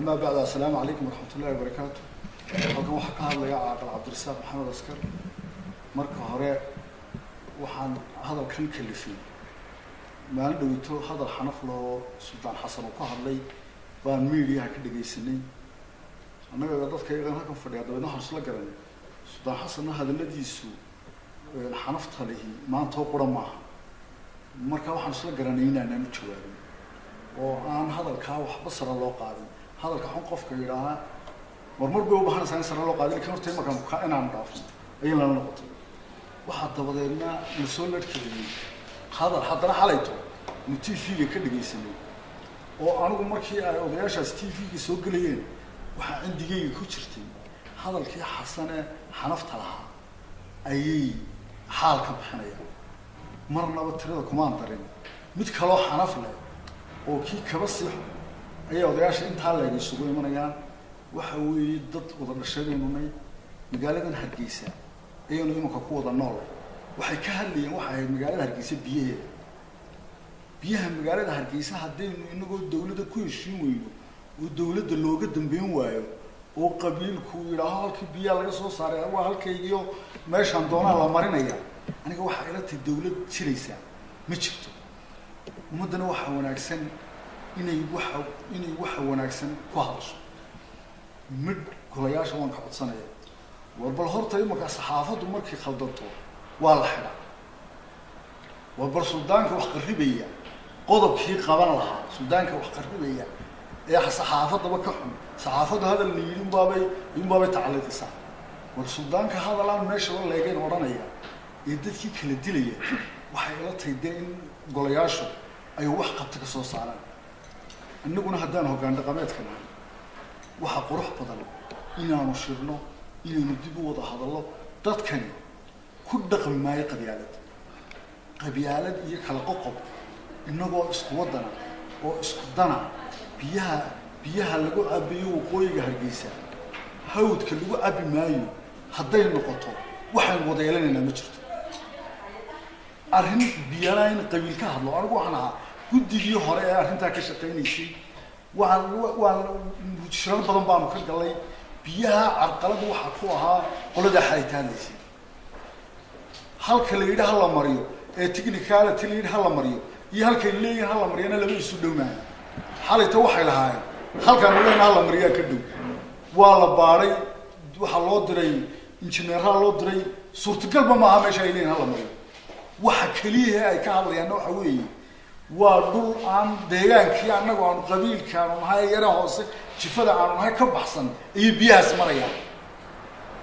أما بعد السلام عليكم ورحمة الله وبركاته. halkan waxa ka hadlaya Caaqil Cabdirasaaq Maxamed Askar marka hore waxaan hadalkan kalifay maalin dhawito hadal xanaf loo Sultaan Xasan oo ka hadlay baan media ka dhageysanay annaga dadka iyaga halkan fadhiya dadweyne waxaan isla garanay Sultaan Xasan hadaladiisu xanafta lehi maanta oo qura maaha marka waxaan isla garanay inaan jawaabin oo aan hadalka waxba sara loo qaadin hadalka xun qofka yiraahdo marmar bay u baahan tahay sare loo qaadin ka hortay markaan ka inaan dhaafno ay la noqoto waxa dabadeedna soo leedkii hadal haddana xalayto TV-ga ka dhageysanay oo anigu markii ay odayaashaas TV-ga soo galayeen waxa cindigayga ku jirtay hadalkii xasane xanafta lahaa ayay xaal ka bixinayaan marnaba tirada kuma darin mid kale oo xanaf leh oo kii kaba six ay odayaasha inta la isugu imanayaan waxa weey dad wada dhashadeenunay magaaladan Hargeysa ayaynu imanka ku wada nool waxay ka hadlayeen waxa ay magaalada Hargeysa biyaha magaalada Hargeysa hadaynu inagoo dawladda ku heshiin weyno oo dawladda looga dambeyn waayo oo qabiilku yiraahdo halkii biyaha laga soo saaray waa halkaygiyo meeshan doonaa la marinaya aniga waxa ila tahay dawlad jiraysa ma jirto ummadana waxa wanaagsan inay waxa wanaagsan ku hadasho mid golayaasha waan ka codsanaya warbal horta imaka saxaafadu markii khaldanto waa la xidha warbal Suudaanka wax qarribaya qodobkii qaban lahaa Suudaanka wax qarribaya ee saxaafadaba ka xun saxaafadu hadal niidin baabay tacliiqisa war Suudaanka hadalaan meesha la leegeen oranaya ee dadkii kala dilaya waxay ila tahay in golayaashu ay wax qabta ka soo saaraan annaguna haddaan hoggaan dhaqameedka nahay waxa qurux badan inaanu shirno inaynu dib u wada hadallo dadkani ku dhaqmi maayo qabyaalad iyo kala qoqob inagoo isku wadana oo isku dana biyaha lagu cabiyo waqooyiga Hargeysa hawdka lagu cabi maayo hadday noqoto waxaan wada yeelanaynaa ma jirto arrin biyaha in qabiil ka hadlo anigu waxaan ahaa guddigii hore ee arrinta ka shaqeynaysay waan shirar badan baan ka galay biyaha carqalad waxa ku ahaa qolada xaytaanaysi halka la yiraahdo la mariyo ee technicality la yiraahdo la mariyo iyo halka leeyahay la mariyana laba isu dhowmaan xalayta waxay lahaayeen halkan leeyahay la mariyo ka dhow waa la baaray waxa loo diray injineeraha loo diray suurtagalba ma aha meesha ay leeyahay la mariyo waxa kaliya ay ka hadlayaan waxa weeye waa dhul aan deegaankii annagu aan qabiilkaan nahay yara hoose jifada aan nahay ka baxsan iyo biyaas marayaan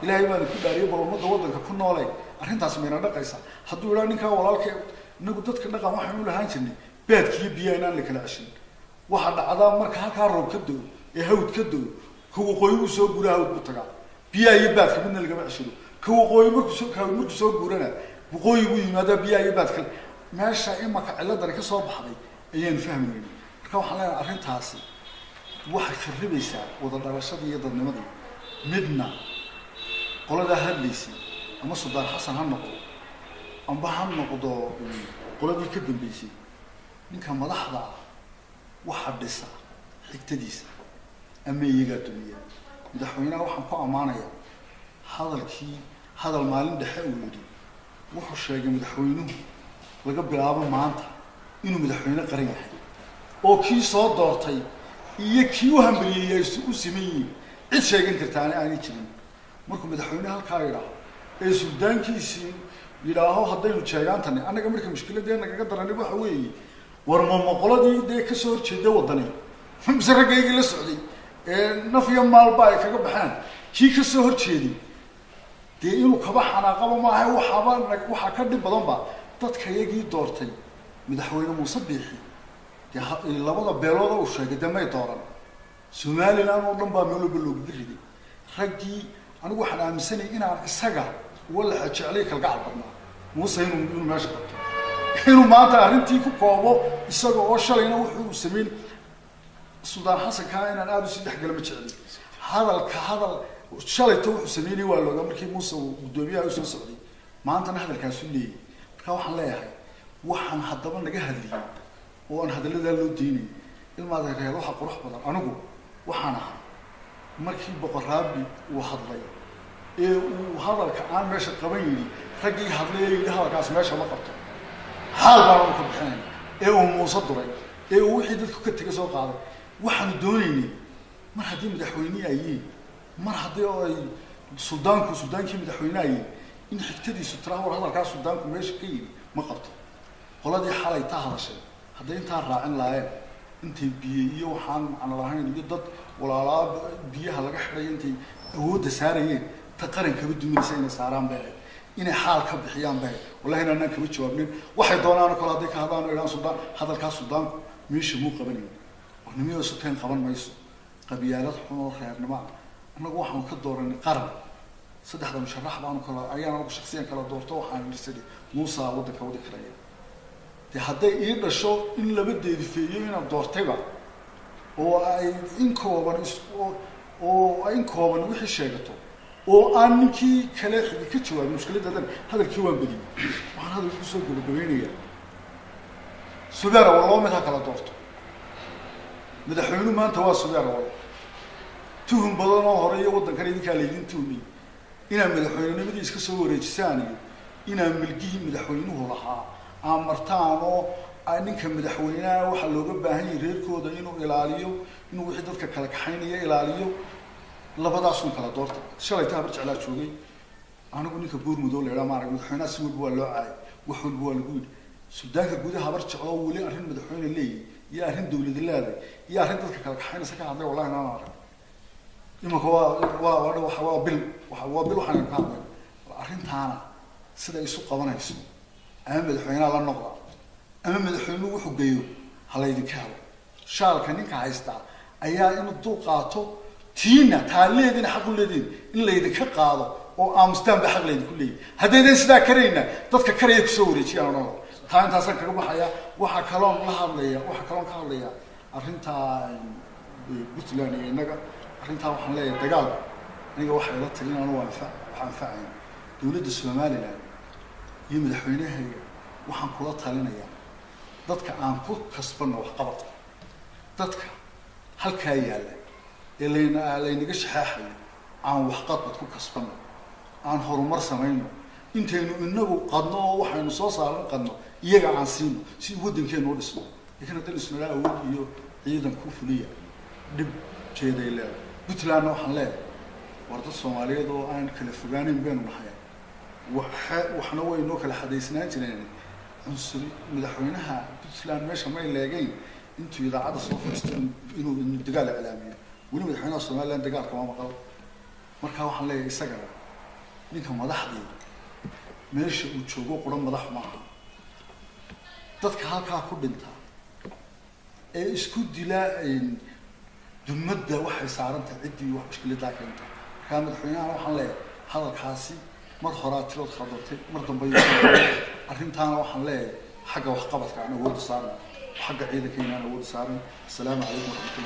ilaahay baa ku dhaariyay barnaamijka wadanka ku noolay arrintaas meena dhaqaysa hadduu ilaa ninka walaalkay nagu dadka dhaqan waxaan u lahaan jirnay baadkii biyaha inaan la kala cashin waxa dhacda marka halka roob ka doo ee hawd ka doo kuwa qoygu soo guura hawd ku taga biyaha iyo baadka midna laga cashiro kuwa qoygu soo guurana qoygu yimaada biyaha iyo baadka meesha imaka ciladana ka soo baxday ayaan fahmayay marka waxaan leeyahay arrintaasi waxa kharibaysa wada dhalashada iyo dadnimada midna qolada hadlaysi ama Sultaan Xasan ha noqdo amba ha noqdo qoladii ka dambeysay ninka madaxda waxa dhisa xigtadiisa ama iyaga dumiya madaxweynaha waxaan ku amaanayaa hadal maalin dhexe uu yiri wuxuu sheegay madaxweynuhu laga bilaabo maanta inuu madaxweyne qaran yahay oo kii soo doortay iyo kii u hambaliyay u simeeyay cid sheegan kartaan aan jirin markuu madaxweyne halka yiraahdo ee Suudaankiisii yiraahdo haddaynu jeegaantani anaga markii mushkiladeena kaga daranay waxa weeye war qoladii de ka soo horjeeday wadani misragayga la socday ee nafiya maalba ay kaga baxaan kii ka soo horjeeday de inuu kaba xanaaqaba ma aha waxa ka dhib badan ba dadka iyagii doortay madaxweyne Muuse Biixi labada beelood oo sheegay damay dooran Soomaaliland oo dhan baa meel walba loogu riday ragii anigu waxaan aaminsanahay inaan isaga wala jeclay kalgacal badnaa Muuse inuu meesha qabto inuu maanta arrintii ku koobo isaga oo shalayna wuxuu sameeyay Sultaan Xasan ka inaan aad u si dhaxgal ma jeclay hadal shalayto wuxuu sameeyay waa looga markii Muuse uu gudoomiyaha u soo socday maantana hadalkaas u leeyay marka waxaan leeyahay waxaan haddaba naga hadliyay oo aan hadalada loo diinay ilmaada reer waxa qurux badan anigu waxaan ahaa markii boqoraabi uu hadlay ee uu hadalka aan meesha qaban yiri raggii hadlay ee hadalkaas meesha ma qabto xaal baan ku bixinay ee uu Muuse duray ee uu wixii dadku ka tagay soo qaaday waxaan doonaynay mar haddii madaxweyne ay mar haddii ay suudaankii madaxweyne ay in xigtadiisu tiraahdo hadalkaas suudaanku meesha ka yiri ma qabto qoladii xalay ta hadashay hadday intaan raacin laayeen intay biyo iyo waxaan aan lahayn iyo dad walaalaa biyaha laga xidhay intay awoodda saarayeen ta qaranka duminaysa inay saaraan baa inay xaal ka bixiyaan baa wallahi inaan kaba jawaabnin waxay doonaan kala haday ka hadaan ilaa suudaan hadalkaas suudaanku meesha muu qabanay ونميو سكان قبل ما يسو قبيلات حنو خيرنما أنا جوا حن كدورن قرن صدق هذا مشرح بانو كلا أيانا أنا شخصيا كلا دورته وحنا نرسله موسى ودك ودك رأيه تحدي إيه بشو إن لبدي يدفعيه من الدورته بقى وإنكوا بنس وإنكوا بنوحي شيءته وأنكي كلا كتشوا المشكلة هذا الكيوان بدي وأنا هذا الكسر بالبينية سودارا والله ما كلا دورته مدحونه ما أنت واصل يا رجال توهم بدنا هرية وضن كريم كاليدين تومي إنا مدحونه بدي يسكسوا رجساني إنا ملقيه مدحونه لها عمرتانو أنك مدحونه وحلو جبهني ريركو ده إنه إلاليو إنه وحدتك كلك حينية إلاليو لا بدأ أصلا كلا دورت شلي تابرج على شوقي أنا قلني كبور مدول إلى ما أعرف مدحونه سمو بوالو عاي وحول بوالجود سوداك جوده هبرج على ولي أرهن مدحونه اللي يا أرهن دولة الله يا أرهن تذكر كلك حين سكان عندي والله أنا أعرف إما هو بيل وحنا نقابل أرهن ثانا سيدا يسوق قوانا يسوق أهم مدحونه على النقطة أهم مدحونه وحجيو هلا يذكره شال كنيك عايزتا أيها إنه دوقاته تينا تعليدين حق الذين إلا يذكر قاضي وأمستان بحق الذين كله هذا الناس ذا كرينا تذكر كريه كسوري شيء أنا taan taas ka baxaya waxa kaloon la hadlaya arinta Puntland inaga arinta waxaan leeyahay dagaal aniga waxa la talinayaan waxaan faacay dawladda Soomaaliland iyo madaxweynaha waxaan kula talinayaa dadka aan ku kasbano wax qabad dadka halka yaala ee laynaga shaxaxay aan wax qabad ku kasbano aan horumar sameeyno intaynu inagu qadno waxaynu soo saaran qadno iyaga aan siino si wadankeenu u dhismo laakiin hadii isna la awood iyo ciidan ku fuliya dib jeeday leeyahay Puntland waxaan leeyahay warda Soomaaliyeed oo aan kala fogaanin been nahay waxna way noo kala xadeysnaan jireen unsuri madaxweynaha Puntland meesha ma leegayn intuu idaacada soo furstay inuu dagaal iclaamiyo wali madaxweynaha Soomaaliland dagaal kama maqal marka waxaan leeyahay isaga ninka madaxdii meesha uu joogo quran madax maaha dadka halka ku dhinta ee isku dilaan dumada waxay saaranta cidii wax mushkilada keenta ka madaxweynaha waxaan leeyahay hadalkaasi mar hore tirad khadortay mar dambe arrintaana waxaan leeyahay xagga wax qabadka ana wada saaran xagga ciidanka inaan wada saaran assalaamu calaykum